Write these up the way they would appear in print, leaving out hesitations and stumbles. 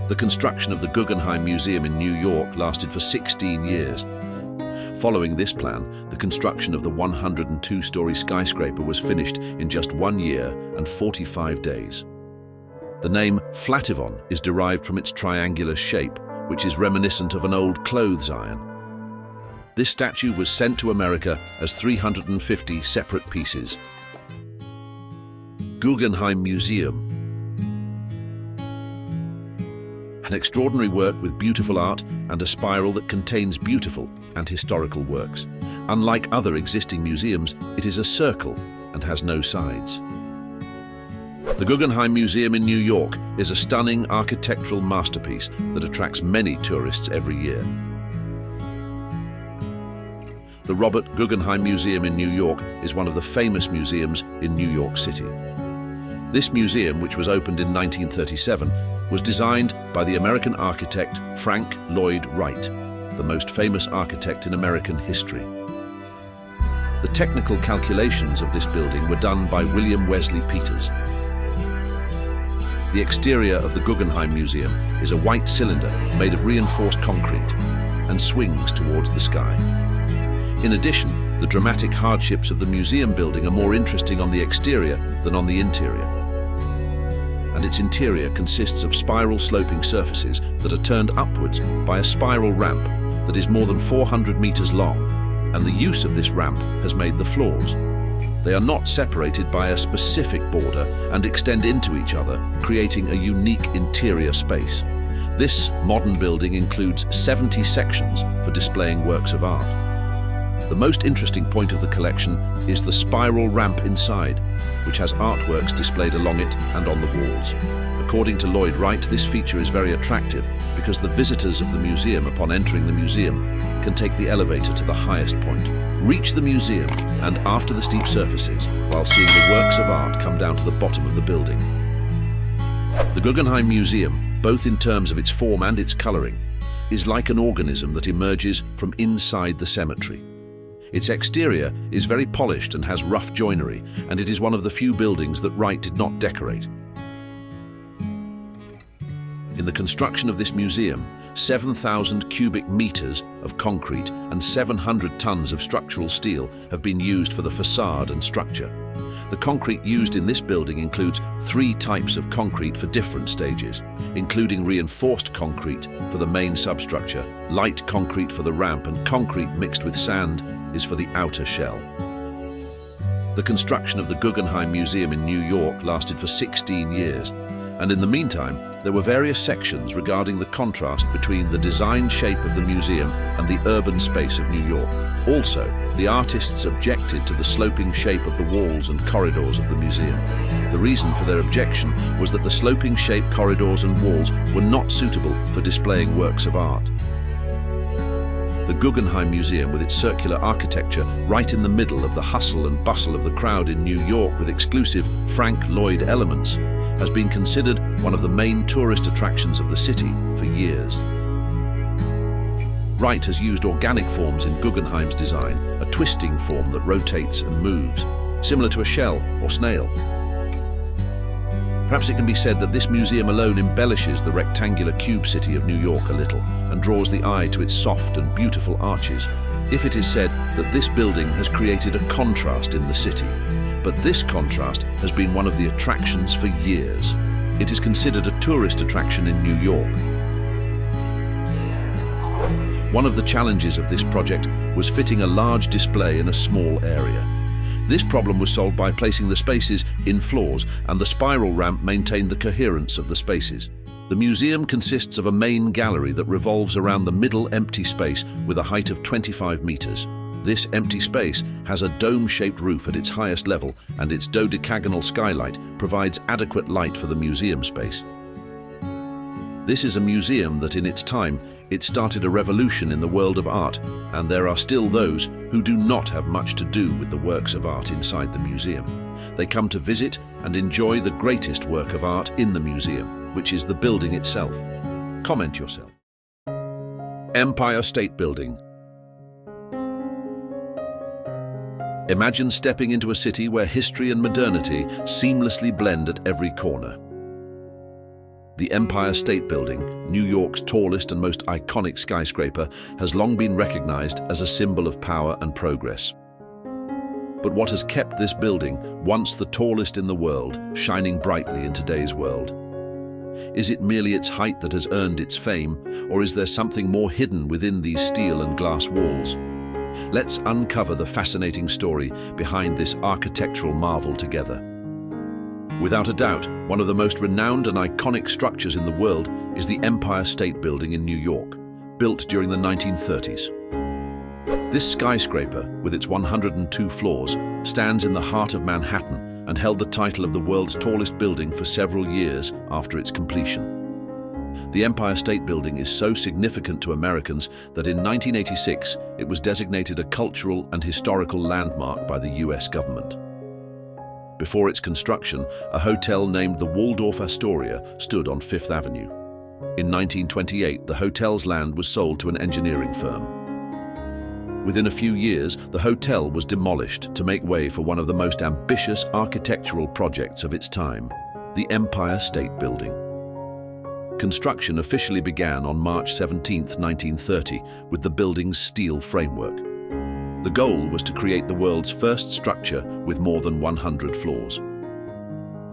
The construction of the Guggenheim Museum in New York lasted for 16 years. Following this plan, the construction of the 102-story skyscraper was finished in just 1 year and 45 days. The name Flatiron is derived from its triangular shape, which is reminiscent of an old clothes iron. This statue was sent to America as 350 separate pieces. Guggenheim Museum. An extraordinary work with beautiful art and a spiral that contains beautiful and historical works. Unlike other existing museums, it is a circle and has no sides. The Guggenheim Museum in New York is a stunning architectural masterpiece that attracts many tourists every year. The Robert Guggenheim Museum in New York is one of the famous museums in New York City. This museum, which was opened in 1937, was designed by the American architect Frank Lloyd Wright, the most famous architect in American history. The technical calculations of this building were done by William Wesley Peters. The exterior of the Guggenheim Museum is a white cylinder made of reinforced concrete and swings towards the sky. In addition, the dramatic hardships of the museum building are more interesting on the exterior than on the interior. And its interior consists of spiral sloping surfaces that are turned upwards by a spiral ramp that is more than 400 meters long, and the use of this ramp has made the floors. They are not separated by a specific border and extend into each other, creating a unique interior space. This modern building includes 70 sections for displaying works of art. The most interesting point of the collection is the spiral ramp inside, which has artworks displayed along it and on the walls. According to Lloyd Wright, this feature is very attractive because the visitors of the museum, upon entering the museum, can take the elevator to the highest point, reach the museum, and after the steep surfaces, while seeing the works of art come down to the bottom of the building. The Guggenheim Museum, both in terms of its form and its coloring, is like an organism that emerges from inside the cemetery. Its exterior is very polished and has rough joinery, and it is one of the few buildings that Wright did not decorate. In the construction of this museum, 7,000 cubic meters of concrete and 700 tons of structural steel have been used for the facade and structure. The concrete used in this building includes 3 types of concrete for different stages, including reinforced concrete for the main substructure, light concrete for the ramp, and concrete mixed with sand is for the outer shell. The construction of the Guggenheim Museum in New York lasted for 16 years, and in the meantime, there were various sections regarding the contrast between the design shape of the museum and the urban space of New York. Also, the artists objected to the sloping shape of the walls and corridors of the museum. The reason for their objection was that the sloping shape corridors and walls were not suitable for displaying works of art. The Guggenheim Museum, with its circular architecture right in the middle of the hustle and bustle of the crowd in New York with exclusive Frank Lloyd elements, has been considered one of the main tourist attractions of the city for years. Wright has used organic forms in Guggenheim's design, a twisting form that rotates and moves, similar to a shell or snail. Perhaps it can be said that this museum alone embellishes the rectangular cube city of New York a little and draws the eye to its soft and beautiful arches, if it is said that this building has created a contrast in the city. But this contrast has been one of the attractions for years. It is considered a tourist attraction in New York. One of the challenges of this project was fitting a large display in a small area. This problem was solved by placing the spaces in floors, and the spiral ramp maintained the coherence of the spaces. The museum consists of a main gallery that revolves around the middle empty space with a height of 25 meters. This empty space has a dome-shaped roof at its highest level, and its dodecagonal skylight provides adequate light for the museum space. This is a museum that in its time, it started a revolution in the world of art, and there are still those who do not have much to do with the works of art inside the museum. They come to visit and enjoy the greatest work of art in the museum, which is the building itself. Comment yourself. Empire State Building. Imagine stepping into a city where history and modernity seamlessly blend at every corner. The Empire State Building, New York's tallest and most iconic skyscraper, has long been recognized as a symbol of power and progress. But what has kept this building, once the tallest in the world, shining brightly in today's world? Is it merely its height that has earned its fame, or is there something more hidden within these steel and glass walls? Let's uncover the fascinating story behind this architectural marvel together. Without a doubt, one of the most renowned and iconic structures in the world is the Empire State Building in New York, built during the 1930s. This skyscraper, with its 102 floors, stands in the heart of Manhattan and held the title of the world's tallest building for several years after its completion. The Empire State Building is so significant to Americans that in 1986 it was designated a cultural and historical landmark by the US government. Before its construction, a hotel named the Waldorf Astoria stood on Fifth Avenue. In 1928, the hotel's land was sold to an engineering firm. Within a few years, the hotel was demolished to make way for one of the most ambitious architectural projects of its time, the Empire State Building. Construction officially began on March 17, 1930, with the building's steel framework. The goal was to create the world's first structure with more than 100 floors.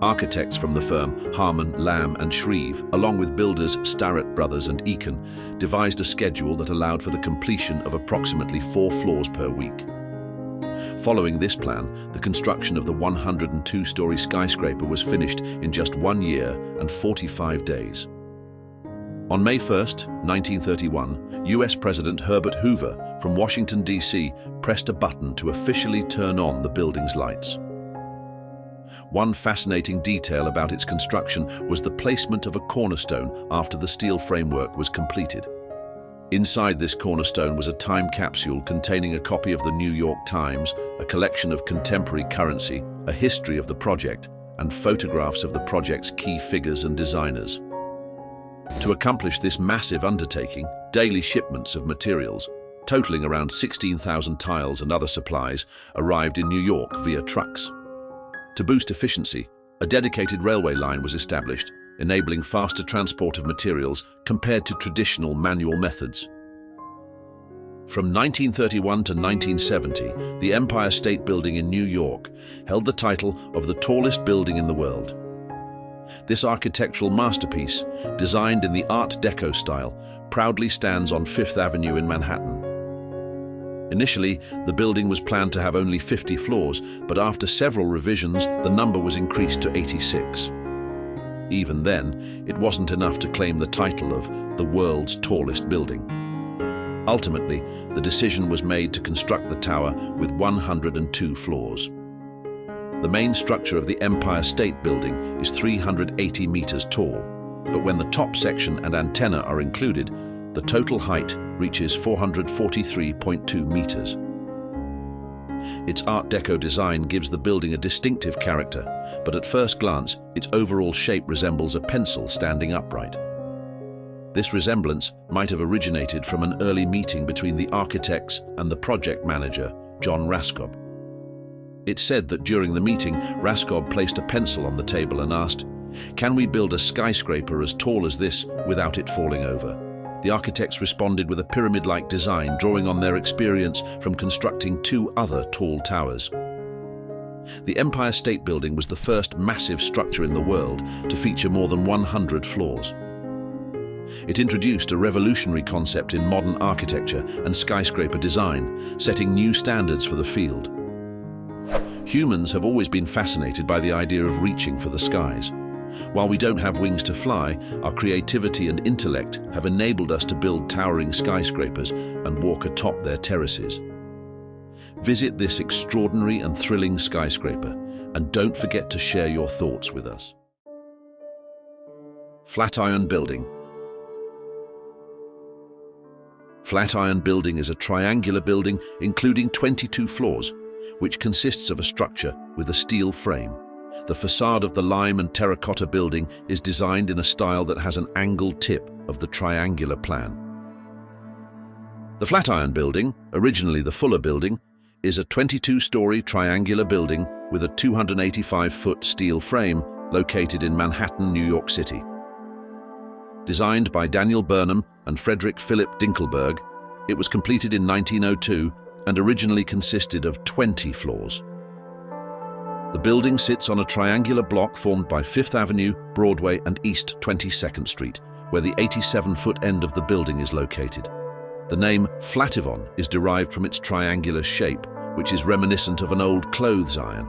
Architects from the firm Harman, Lamb and Shreve, along with builders Starrett Brothers and Eakin, devised a schedule that allowed for the completion of approximately 4 floors per week. Following this plan, the construction of the 102-story skyscraper was finished in just 1 year and 45 days. On May 1, 1931, US President Herbert Hoover from Washington, D.C. pressed a button to officially turn on the building's lights. One fascinating detail about its construction was the placement of a cornerstone after the steel framework was completed. Inside this cornerstone was a time capsule containing a copy of the New York Times, a collection of contemporary currency, a history of the project, and photographs of the project's key figures and designers. To accomplish this massive undertaking, daily shipments of materials, totaling around 16,000 tiles and other supplies, arrived in New York via trucks. To boost efficiency, a dedicated railway line was established, enabling faster transport of materials compared to traditional manual methods. From 1931 to 1970, the Empire State Building in New York held the title of the tallest building in the world. This architectural masterpiece, designed in the Art Deco style, proudly stands on Fifth Avenue in Manhattan. Initially, the building was planned to have only 50 floors, but after several revisions, the number was increased to 86. Even then, it wasn't enough to claim the title of the world's tallest building. Ultimately, the decision was made to construct the tower with 102 floors. The main structure of the Empire State Building is 380 meters tall, but when the top section and antenna are included, the total height reaches 443.2 meters. Its Art Deco design gives the building a distinctive character, but at first glance, its overall shape resembles a pencil standing upright. This resemblance might have originated from an early meeting between the architects and the project manager, John Raskob. It's said that during the meeting, Raskob placed a pencil on the table and asked, "Can we build a skyscraper as tall as this without it falling over?" The architects responded with a pyramid-like design, drawing on their experience from constructing 2 other tall towers. The Empire State Building was the first massive structure in the world to feature more than 100 floors. It introduced a revolutionary concept in modern architecture and skyscraper design, setting new standards for the field. Humans have always been fascinated by the idea of reaching for the skies. While we don't have wings to fly, our creativity and intellect have enabled us to build towering skyscrapers and walk atop their terraces. Visit this extraordinary and thrilling skyscraper, and don't forget to share your thoughts with us. Flatiron Building. Flatiron Building is a triangular building including 22 floors, which consists of a structure with a steel frame. The facade of the lime and terracotta building is designed in a style that has an angled tip of the triangular plan. The Flatiron Building, originally the Fuller Building, is a 22-story triangular building with a 285-foot steel frame located in Manhattan, New York City. Designed by Daniel Burnham and Frederick Philip Dinkelberg, it was completed in 1902 and originally consisted of 20 floors. The building sits on a triangular block formed by Fifth Avenue, Broadway, and East 22nd Street, where the 87-foot end of the building is located. The name Flatiron is derived from its triangular shape, which is reminiscent of an old clothes iron.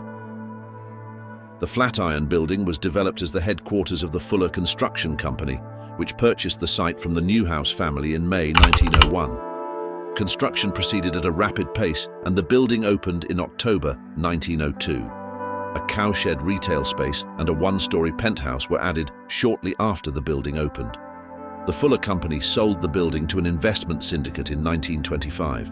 The Flatiron Building was developed as the headquarters of the Fuller Construction Company, which purchased the site from the Newhouse family in May 1901. Construction proceeded at a rapid pace, and the building opened in October 1902. A cowshed retail space and a one-story penthouse were added shortly after the building opened. The Fuller Company sold the building to an investment syndicate in 1925.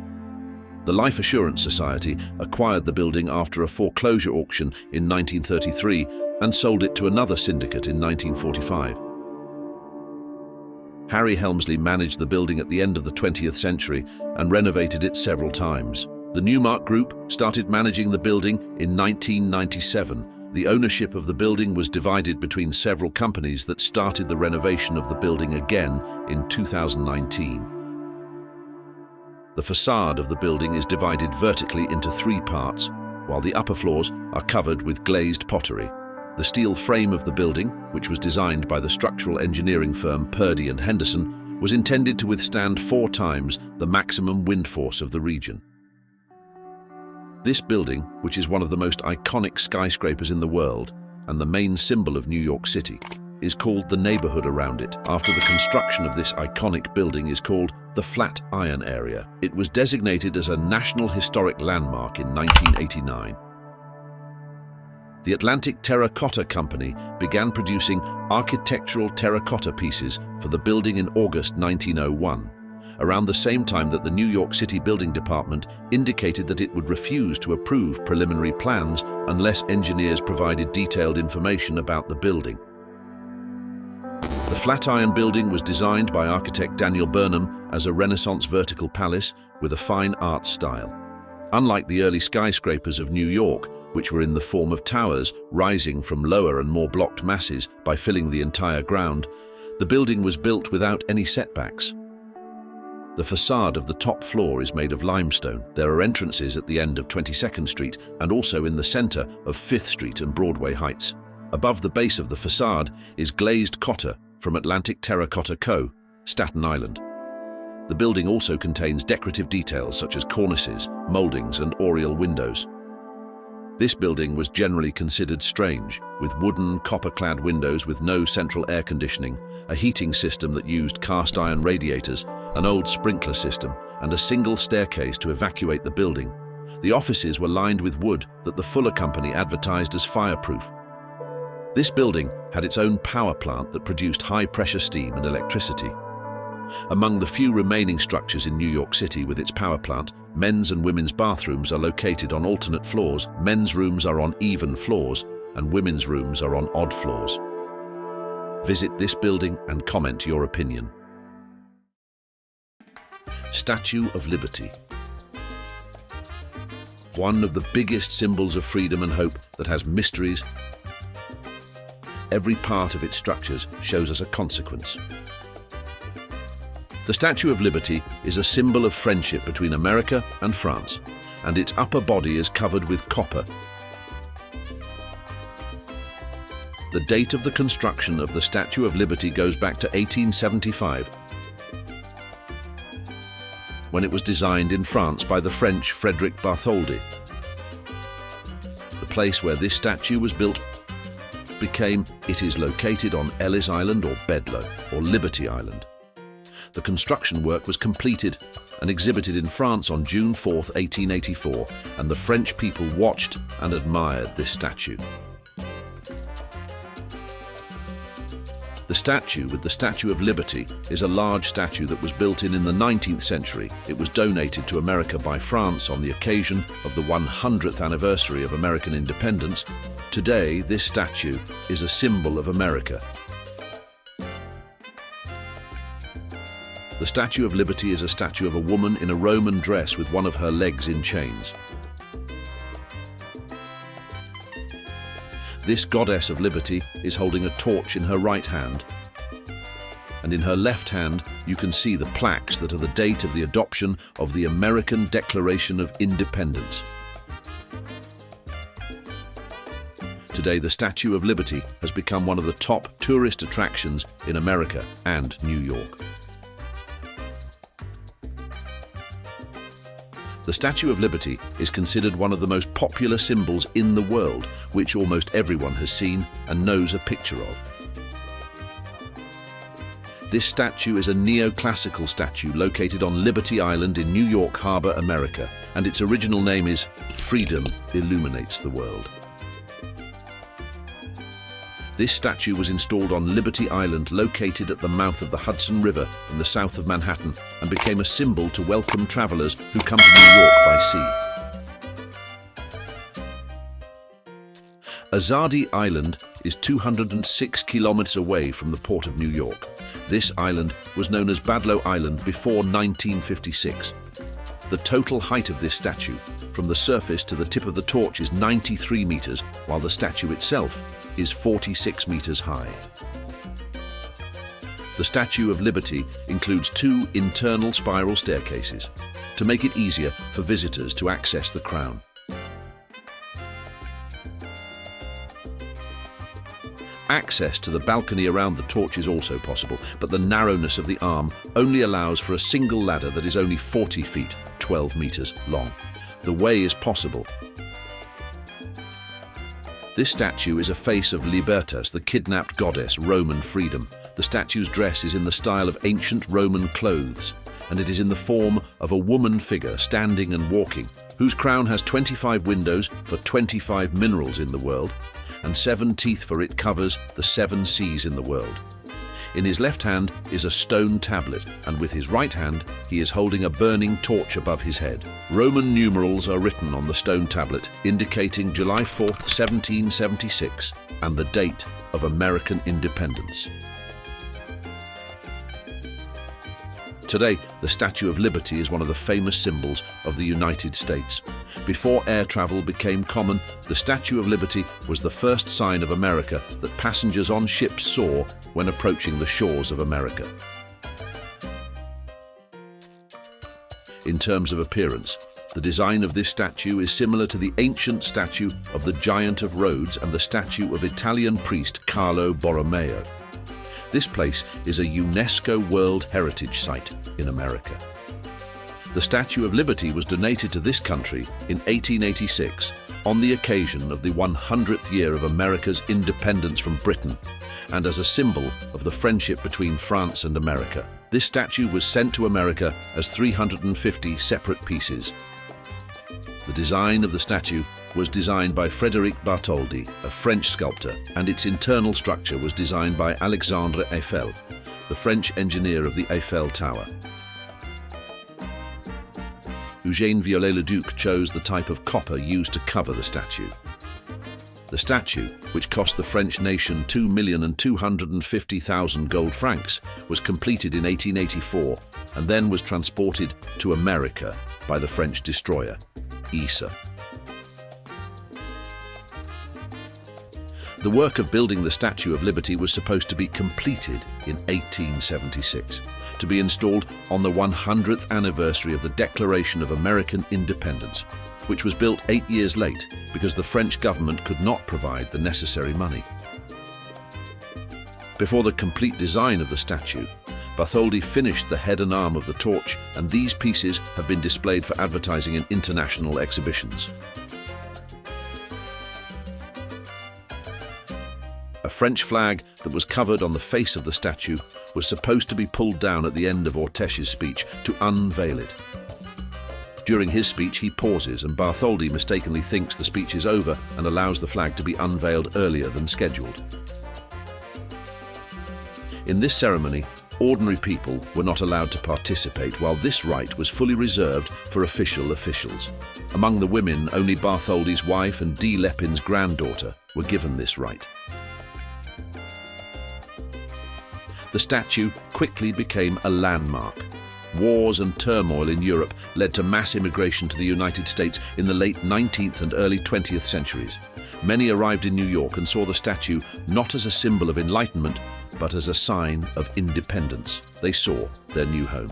The Life Assurance Society acquired the building after a foreclosure auction in 1933 and sold it to another syndicate in 1945. Harry Helmsley managed the building at the end of the 20th century and renovated it several times. The Newmark Group started managing the building in 1997. The ownership of the building was divided between several companies that started the renovation of the building again in 2019. The facade of the building is divided vertically into 3 parts, while the upper floors are covered with glazed pottery. The steel frame of the building, which was designed by the structural engineering firm Purdy and Henderson, was intended to withstand 4 times the maximum wind force of the region. This building, which is one of the most iconic skyscrapers in the world and the main symbol of New York City, is called the neighborhood around it after the construction of this iconic building is called the Flatiron area. It was designated as a National Historic Landmark in 1989. The Atlantic Terracotta Company began producing architectural terracotta pieces for the building in August 1901, around the same time that the New York City Building Department indicated that it would refuse to approve preliminary plans unless engineers provided detailed information about the building. The Flatiron Building was designed by architect Daniel Burnham as a Renaissance vertical palace with a fine art style. Unlike the early skyscrapers of New York, which were in the form of towers rising from lower and more blocked masses by filling the entire ground, the building was built without any setbacks. The facade of the top floor is made of limestone. There are entrances at the end of 22nd Street and also in the center of 5th Street and Broadway Heights. Above the base of the facade is glazed cotta from Atlantic Terracotta Co., Staten Island. The building also contains decorative details such as cornices, moldings, and oriel windows. This building was generally considered strange, with wooden, copper-clad windows with no central air conditioning, a heating system that used cast-iron radiators, an old sprinkler system, and a single staircase to evacuate the building. The offices were lined with wood that the Fuller Company advertised as fireproof. This building had its own power plant that produced high-pressure steam and electricity. Among the few remaining structures in New York City with its power plant, men's and women's bathrooms are located on alternate floors, men's rooms are on even floors, and women's rooms are on odd floors. Visit this building and comment your opinion. Statue of Liberty. One of the biggest symbols of freedom and hope that has mysteries. Every part of its structures shows us a consequence. The Statue of Liberty is a symbol of friendship between America and France, and its upper body is covered with copper. The date of the construction of the Statue of Liberty goes back to 1875, when it was designed in France by the French Frédéric Bartholdi. The place where this statue was built it is located on Ellis Island or Bedloe or Liberty Island. The construction work was completed and exhibited in France on June 4, 1884, and the French people watched and admired this statue. The statue with the Statue of Liberty is a large statue that was built in the 19th century. It was donated to America by France on the occasion of the 100th anniversary of American independence. Today, this statue is a symbol of America. The Statue of Liberty is a statue of a woman in a Roman dress with one of her legs in chains. This goddess of liberty is holding a torch in her right hand, and in her left hand you can see the plaques that are the date of the adoption of the American Declaration of Independence. Today, the Statue of Liberty has become one of the top tourist attractions in America and New York. The Statue of Liberty is considered one of the most popular symbols in the world, which almost everyone has seen and knows a picture of. This statue is a neoclassical statue located on Liberty Island in New York Harbor, America, and its original name is "Freedom Illuminates the World." This statue was installed on Liberty Island, located at the mouth of the Hudson River in the south of Manhattan, and became a symbol to welcome travelers who come to New York by sea. Azadi Island is 206 kilometers away from the port of New York. This island was known as Badlow Island before 1956. The total height of this statue, from the surface to the tip of the torch, is 93 meters, while the statue itself is 46 meters high. The Statue of Liberty includes 2 internal spiral staircases to make it easier for visitors to access the crown. Access to the balcony around the torch is also possible, but the narrowness of the arm only allows for a single ladder that is only 40 feet, 12 meters long. The way is possible. This statue is a face of Libertas, the kidnapped goddess, Roman freedom. The statue's dress is in the style of ancient Roman clothes, and it is in the form of a woman figure standing and walking, whose crown has 25 windows for 25 minerals in the world, and 7 teeth, for it covers the 7 seas in the world. In his left hand is a stone tablet, and with his right hand he is holding a burning torch above his head. Roman numerals are written on the stone tablet, indicating July 4th, 1776, and the date of American independence. Today, the Statue of Liberty is one of the famous symbols of the United States. Before air travel became common, the Statue of Liberty was the first sign of America that passengers on ships saw when approaching the shores of America. In terms of appearance, the design of this statue is similar to the ancient statue of the Giant of Rhodes and the statue of Italian priest Carlo Borromeo. This place is a UNESCO World Heritage Site in America. The Statue of Liberty was donated to this country in 1886 on the occasion of the 100th year of America's independence from Britain, and as a symbol of the friendship between France and America. This statue was sent to America as 350 separate pieces. The design of the statue was designed by Frédéric Bartholdi, a French sculptor, and its internal structure was designed by Alexandre Eiffel, the French engineer of the Eiffel Tower. Eugène Viollet-le-Duc chose the type of copper used to cover the statue. The statue, which cost the French nation 2,250,000 gold francs, was completed in 1884 and then was transported to America by the French destroyer, Isa. The work of building the Statue of Liberty was supposed to be completed in 1876, to be installed on the 100th anniversary of the Declaration of American Independence, which was built 8 years late because the French government could not provide the necessary money. Before the complete design of the statue, Bartholdi finished the head and arm of the torch, and these pieces have been displayed for advertising in international exhibitions. A French flag that was covered on the face of the statue was supposed to be pulled down at the end of Orteche's speech to unveil it. During his speech, he pauses, and Bartholdi mistakenly thinks the speech is over and allows the flag to be unveiled earlier than scheduled. In this ceremony, ordinary people were not allowed to participate, while this right was fully reserved for officials. Among the women, only Bartholdi's wife and D. Lepin's granddaughter were given this right. The statue quickly became a landmark. Wars and turmoil in Europe led to mass immigration to the United States in the late 19th and early 20th centuries. Many arrived in New York and saw the statue not as a symbol of enlightenment, but as a sign of independence. They saw their new home.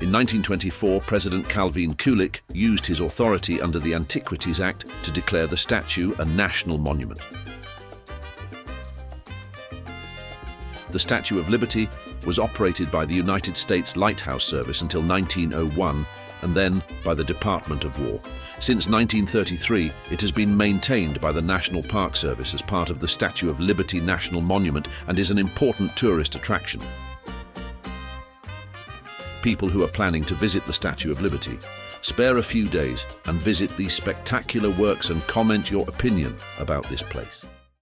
In 1924, President Calvin Kulik used his authority under the Antiquities Act to declare the statue a national monument. The Statue of Liberty was operated by the United States Lighthouse Service until 1901, and then by the Department of War. Since 1933, it has been maintained by the National Park Service as part of the Statue of Liberty National Monument and is an important tourist attraction. People who are planning to visit the Statue of Liberty, spare a few days and visit these spectacular works and comment your opinion about this place.